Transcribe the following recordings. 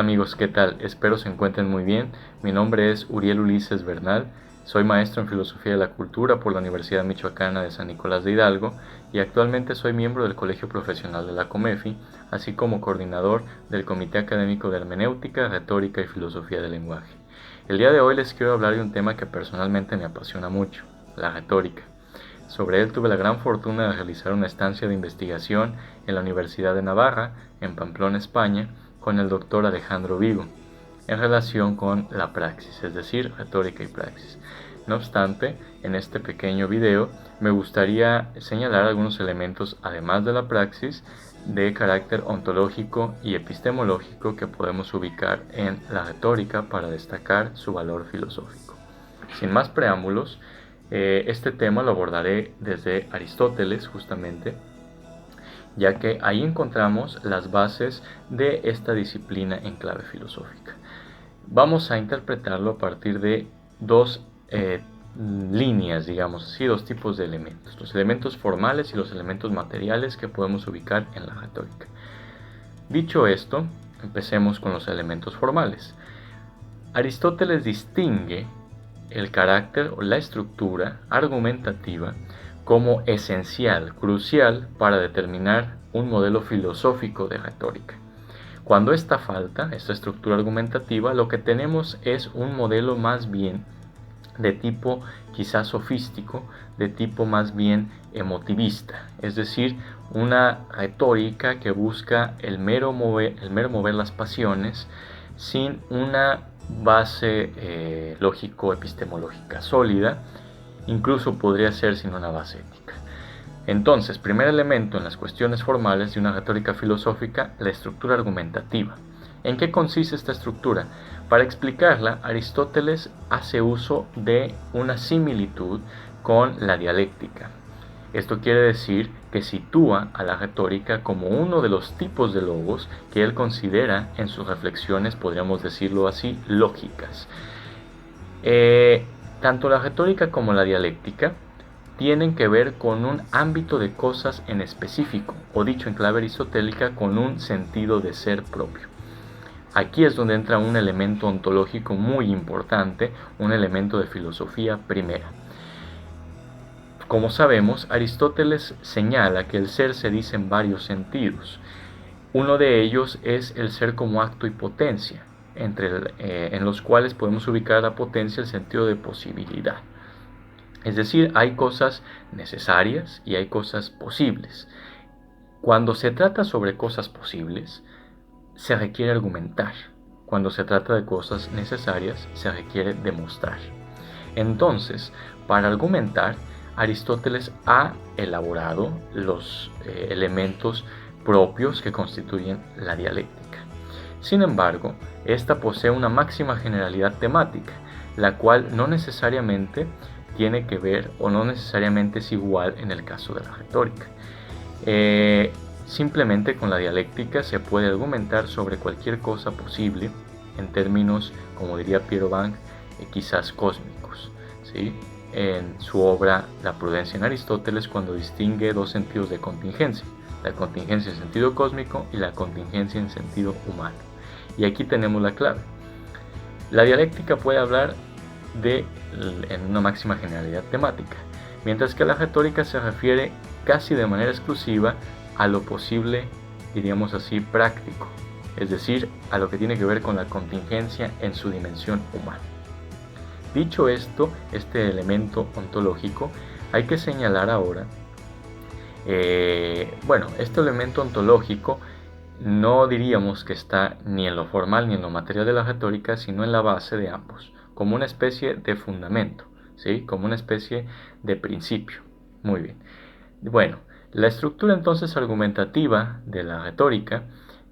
Hola amigos, ¿qué tal? Espero se encuentren muy bien. Mi nombre es Uriel Ulises Bernal. Soy maestro en Filosofía de la Cultura por la Universidad Michoacana de San Nicolás de Hidalgo y actualmente soy miembro del Colegio Profesional de la COMEFI, así como coordinador del Comité Académico de Hermenéutica, Retórica y Filosofía del Lenguaje. El día de hoy les quiero hablar de un tema que personalmente me apasiona mucho, la retórica. Sobre él tuve la gran fortuna de realizar una estancia de investigación en la Universidad de Navarra, en Pamplona, España, con el doctor Alejandro Vigo, en relación con la praxis, es decir, retórica y praxis. No obstante, en este pequeño video me gustaría señalar algunos elementos, además de la praxis, de carácter ontológico y epistemológico que podemos ubicar en la retórica para destacar su valor filosófico. Sin más preámbulos, este tema lo abordaré desde Aristóteles justamente, ya que ahí encontramos las bases de esta disciplina en clave filosófica. Vamos a interpretarlo a partir de dos líneas, digamos así, dos tipos de elementos, los elementos formales y los elementos materiales que podemos ubicar en la retórica. Dicho esto, empecemos con los elementos formales. Aristóteles distingue el carácter o la estructura argumentativa como esencial, crucial para determinar un modelo filosófico de retórica. Cuando esta falta, esta estructura argumentativa, lo que tenemos es un modelo más bien de tipo quizás sofístico, de tipo más bien emotivista, es decir, una retórica que busca el mero mover las pasiones sin una base lógico-epistemológica sólida, incluso podría ser sin una base ética. Entonces, primer elemento en las cuestiones formales de una retórica filosófica, la estructura argumentativa. ¿En qué consiste esta estructura? Para explicarla, Aristóteles hace uso de una similitud con la dialéctica. Esto quiere decir que sitúa a la retórica como uno de los tipos de logos que él considera en sus reflexiones, podríamos decirlo así, lógicas. Tanto la retórica como la dialéctica tienen que ver con un ámbito de cosas en específico, o dicho en clave aristotélica, con un sentido de ser propio. Aquí es donde entra un elemento ontológico muy importante, un elemento de filosofía primera. Como sabemos, Aristóteles señala que el ser se dice en varios sentidos. Uno de ellos es el ser como acto y potencia, en los cuales podemos ubicar la potencia el sentido de posibilidad. Es decir, hay cosas necesarias y hay cosas posibles. Cuando se trata sobre cosas posibles, se requiere argumentar. Cuando se trata de cosas necesarias, se requiere demostrar. Entonces, para argumentar, Aristóteles ha elaborado los elementos propios que constituyen la dialéctica. Sin embargo, esta posee una máxima generalidad temática, la cual no necesariamente tiene que ver o no necesariamente es igual en el caso de la retórica. Simplemente con la dialéctica se puede argumentar sobre cualquier cosa posible en términos, como diría Piero Bank, quizás cósmicos, ¿sí? En su obra La prudencia en Aristóteles, cuando distingue dos sentidos de contingencia, la contingencia en sentido cósmico y la contingencia en sentido humano. Y aquí tenemos la clave. La dialéctica puede hablar en una máxima generalidad temática, mientras que la retórica se refiere casi de manera exclusiva a lo posible, diríamos así, práctico, es decir, a lo que tiene que ver con la contingencia en su dimensión humana. Dicho esto, este elemento ontológico, hay que señalar ahora, este elemento ontológico no diríamos que está ni en lo formal ni en lo material de la retórica, sino en la base de ambos, como una especie de fundamento, ¿sí? Como una especie de principio. Muy bien. Bueno, la estructura entonces argumentativa de la retórica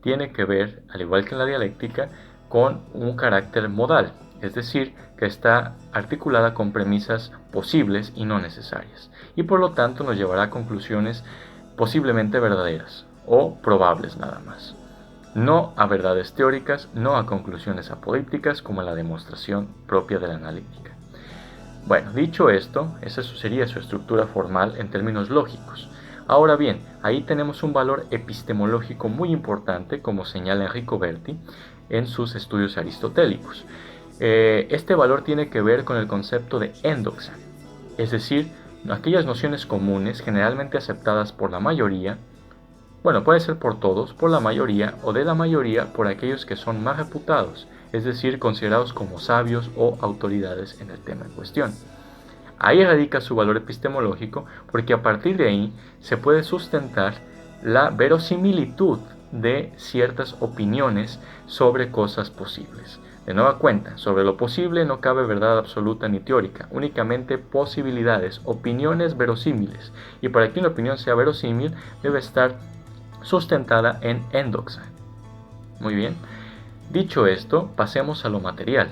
tiene que ver, al igual que en la dialéctica, con un carácter modal, es decir, que está articulada con premisas posibles y no necesarias, y por lo tanto nos llevará a conclusiones posiblemente verdaderas o probables nada más. No a verdades teóricas, no a conclusiones apodípticas como la demostración propia de la analítica. Bueno, dicho esto, esa sería su estructura formal en términos lógicos. Ahora bien, ahí tenemos un valor epistemológico muy importante, como señala Enrico Berti, en sus estudios aristotélicos. Este valor tiene que ver con el concepto de endoxa, es decir, aquellas nociones comunes generalmente aceptadas por la mayoría, bueno, puede ser por todos, por la mayoría o de la mayoría por aquellos que son más reputados, es decir, considerados como sabios o autoridades en el tema en cuestión. Ahí radica su valor epistemológico porque a partir de ahí se puede sustentar la verosimilitud de ciertas opiniones sobre cosas posibles. De nueva cuenta, sobre lo posible no cabe verdad absoluta ni teórica, únicamente posibilidades, opiniones verosímiles. Y para que una opinión sea verosímil debe estar sustentada en endoxa. Muy bien. Dicho esto, pasemos a lo material.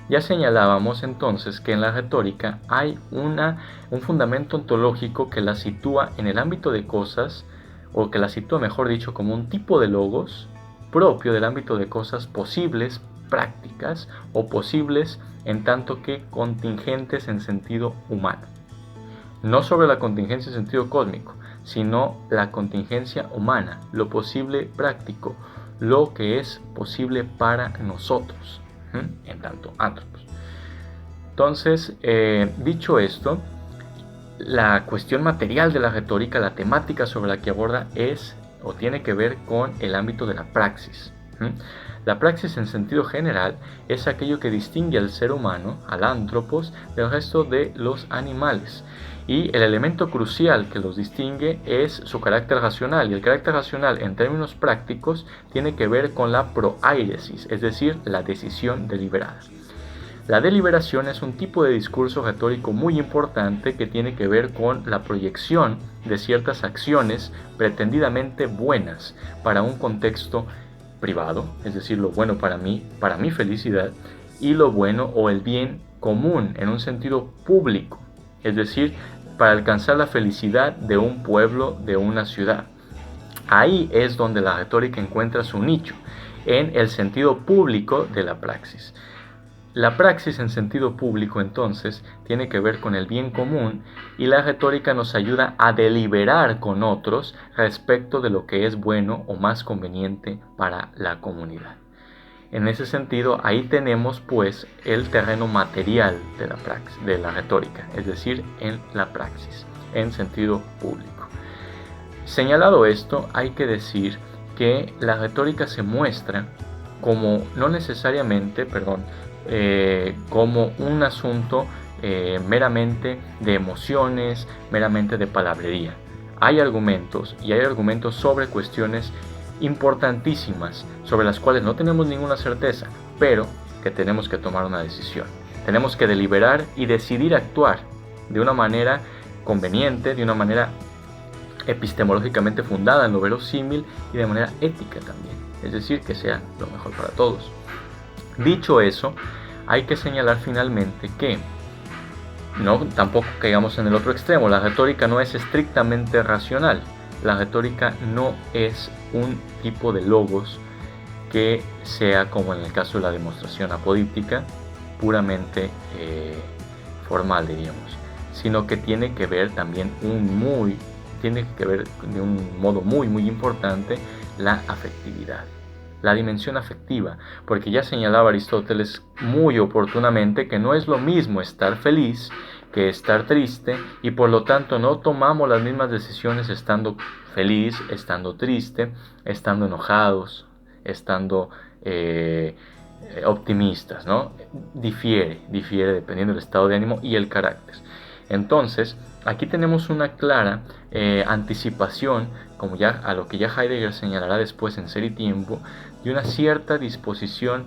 Ya señalábamos entonces que en la retórica hay un fundamento ontológico que la sitúa en el ámbito de cosas, o que la sitúa, mejor dicho, como un tipo de logos propio del ámbito de cosas posibles, prácticas o posibles en tanto que contingentes en sentido humano. No sobre la contingencia en sentido cósmico, sino la contingencia humana, lo posible práctico, lo que es posible para nosotros, en tanto antropos. Entonces, dicho esto, la cuestión material de la retórica, la temática sobre la que aborda es o tiene que ver con el ámbito de la praxis. La praxis en sentido general es aquello que distingue al ser humano, al antropos, del resto de los animales. Y el elemento crucial que los distingue es su carácter racional. Y el carácter racional en términos prácticos tiene que ver con la proairesis, es decir, la decisión deliberada. La deliberación es un tipo de discurso retórico muy importante que tiene que ver con la proyección de ciertas acciones pretendidamente buenas para un contexto privado, es decir, lo bueno para mí, para mi felicidad, y lo bueno o el bien común en un sentido público, es decir, para alcanzar la felicidad de un pueblo, de una ciudad. Ahí es donde la retórica encuentra su nicho, en el sentido público de la praxis. La praxis en sentido público entonces tiene que ver con el bien común y la retórica nos ayuda a deliberar con otros respecto de lo que es bueno o más conveniente para la comunidad. En ese sentido, ahí tenemos pues el terreno material de la praxis, de la retórica, es decir, en la praxis, en sentido público. Señalado esto, hay que decir que la retórica se muestra como no necesariamente, como un asunto meramente de emociones, meramente de palabrería. Hay argumentos y hay argumentos sobre cuestiones importantísimas sobre las cuales no tenemos ninguna certeza, pero que tenemos que tomar una decisión. Tenemos que deliberar y decidir actuar de una manera conveniente, de una manera epistemológicamente fundada en lo verosímil y de manera ética también, es decir, que sea lo mejor para todos. Dicho eso, hay que señalar finalmente que no tampoco caigamos en el otro extremo. La retórica no es estrictamente racional. La retórica no es un tipo de logos que sea, como en el caso de la demostración apodíptica, puramente formal, diríamos, sino que tiene que ver también de un modo muy importante la afectividad, la dimensión afectiva, porque ya señalaba Aristóteles muy oportunamente que no es lo mismo estar feliz que estar triste, y por lo tanto no tomamos las mismas decisiones estando feliz, estando triste, estando enojados, estando optimistas, ¿no? Difiere dependiendo del estado de ánimo y el carácter. Entonces, aquí tenemos una clara anticipación, como ya a lo que ya Heidegger señalará después en Ser y Tiempo, de una cierta disposición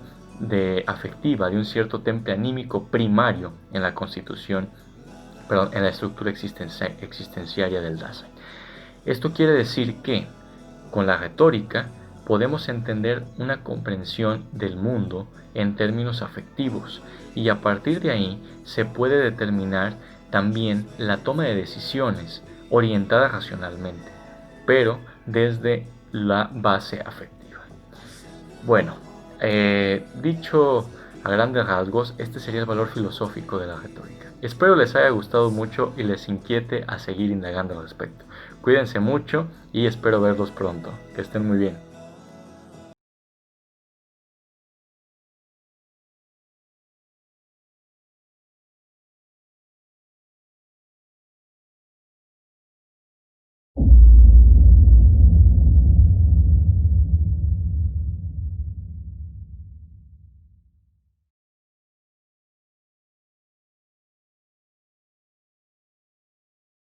afectiva, de un cierto temple anímico primario en la constitución, en la estructura existenciaria del Dasein. Esto quiere decir que con la retórica podemos entender una comprensión del mundo en términos afectivos, y a partir de ahí se puede determinar también la toma de decisiones orientada racionalmente, pero desde la base afectiva. Bueno, dicho a grandes rasgos, este sería el valor filosófico de la retórica. Espero les haya gustado mucho y les inquiete a seguir indagando al respecto. Cuídense mucho y espero verlos pronto. Que estén muy bien.